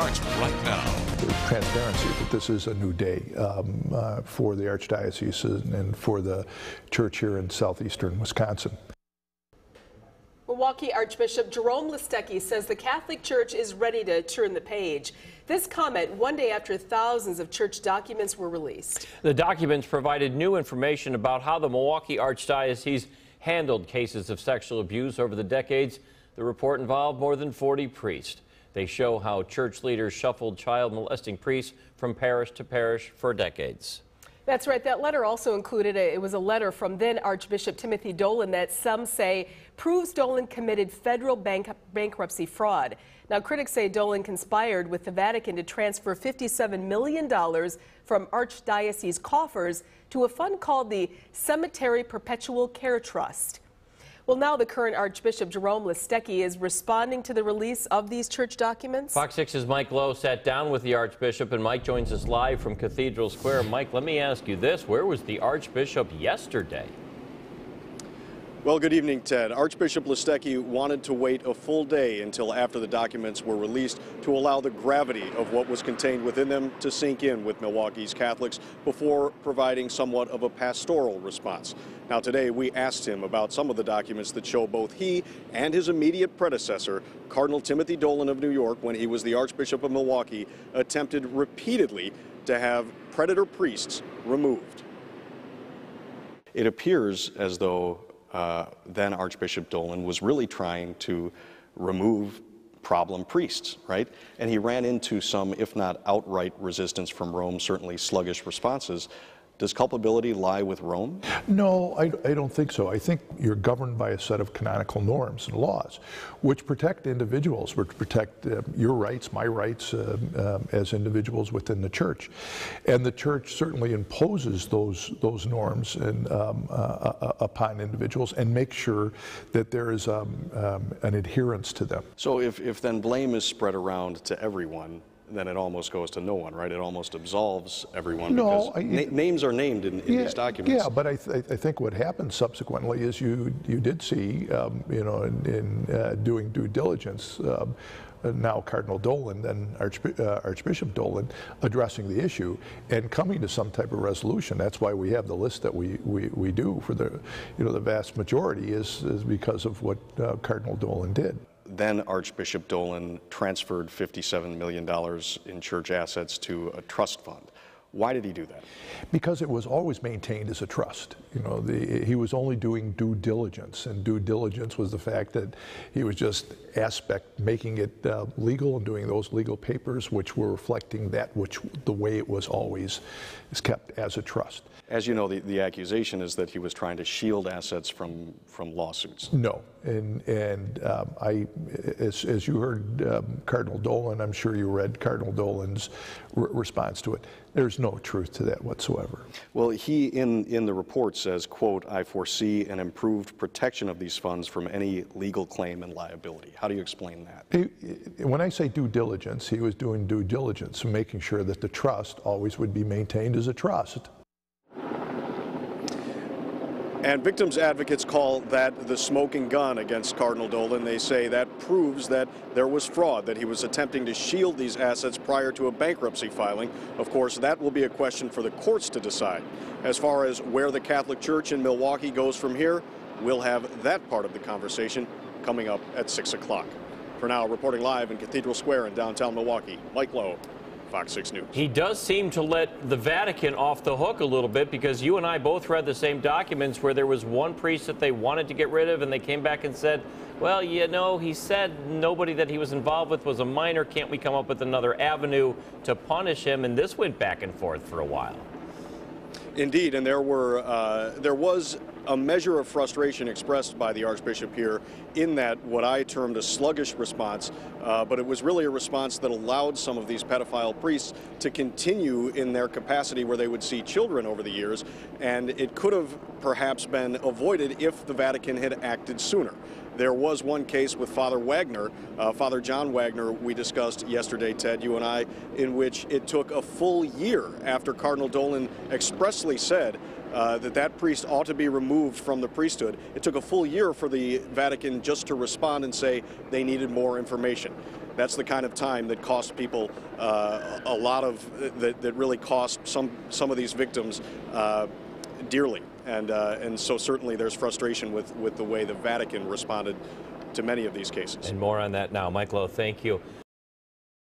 Starts right now. Transparency that this is a new day for the Archdiocese and for the church here in southeastern Wisconsin. Milwaukee Archbishop Jerome Listecki says the Catholic Church is ready to turn the page. This comment one day after thousands of church documents were released. The documents provided new information about how the Milwaukee Archdiocese handled cases of sexual abuse over the decades. The report involved more than 40 priests. They show how church leaders shuffled child molesting priests from parish to parish for decades. That's right. That letter also included it was a letter from then Archbishop Timothy Dolan that some say proves Dolan committed federal bankruptcy fraud. Now, critics say Dolan conspired with the Vatican to transfer $57 million from Archdiocese coffers to a fund called the Cemetery Perpetual Care Trust. Well, now the current Archbishop Jerome Listecki is responding to the release of these church documents. Fox 6's Mike Lowe sat down with the Archbishop, and Mike joins us live from Cathedral Square. Mike, let me ask you this. Where was the Archbishop yesterday? Well, good evening, Ted. Archbishop Listecki wanted to wait a full day until after the documents were released to allow the gravity of what was contained within them to sink in with Milwaukee's Catholics before providing somewhat of a pastoral response. Now, today we asked him about some of the documents that show both he and his immediate predecessor, Cardinal Timothy Dolan of New York, when he was the Archbishop of Milwaukee, attempted repeatedly to have predator priests removed. It appears as though then Archbishop Dolan was really trying to remove problem priests, right? And he ran into some, if not outright resistance from Rome, certainly sluggish responses. Does culpability lie with Rome? No, I don't think so. I think you're governed by a set of canonical norms and laws, which protect individuals, which protect your rights, my rights as individuals within the church. And the church certainly imposes those norms and, upon individuals and makes sure that there is an adherence to them. So if then blame is spread around to everyone, then it almost goes to no one, right? It almost absolves everyone. No, because names are named in these documents. Yeah, but I think what happened subsequently is you did see, you know, in doing due diligence, now Cardinal Dolan, then Archbishop Dolan, addressing the issue and coming to some type of resolution. That's why we have the list that we do for the, you know, the vast majority is because of what Cardinal Dolan did. Then Archbishop Dolan transferred $57 million in church assets to a trust fund. Why did he do that? Because it was always maintained as a trust. You know, he was only doing due diligence, and due diligence was the fact that he was just making it legal and doing those legal papers which were reflecting that the way it was always is kept as a trust. As you know, the accusation is that he was trying to shield assets from lawsuits. No, and as you heard Cardinal Dolan, I'm sure you read Cardinal Dolan's response to it. There's no truth to that whatsoever. Well, he in the report says, quote, "I foresee an improved protection of these funds from any legal claim and liability." How do you explain that? When I say due diligence, he was doing due diligence, making sure that the trust always would be maintained as a trust. And victims' advocates call that the smoking gun against Cardinal Dolan. They say that proves that there was fraud, that he was attempting to shield these assets prior to a bankruptcy filing. Of course, that will be a question for the courts to decide. As far as where the Catholic Church in Milwaukee goes from here, we'll have that part of the conversation coming up at 6 o'clock. For now, reporting live in Cathedral Square in downtown Milwaukee, Mike Lowe, Fox 6 News. He does seem to let the Vatican off the hook a little bit, because you and I both read the same documents where there was one priest that they wanted to get rid of, and they came back and said, well, you know, he said nobody that he was involved with was a minor. Can't we come up with another avenue to punish him? And this went back and forth for a while. Indeed, and there was a measure of frustration expressed by the Archbishop here in that what I termed a sluggish response, but it was really a response that allowed some of these pedophile priests to continue in their capacity where they would see children over the years, and it could have perhaps been avoided if the Vatican had acted sooner. There was one case with Father Wagner, Father John Wagner, we discussed yesterday, Ted, you and I, in which it took a full year after Cardinal Dolan expressly said that priest ought to be removed from the priesthood. It took a full year for the Vatican just to respond and say they needed more information. That's the kind of time that costs people a lot of, that really cost some of these victims dearly. And so certainly there's frustration with the way the Vatican responded to many of these cases. And more on that now. Mike Lowe, thank you.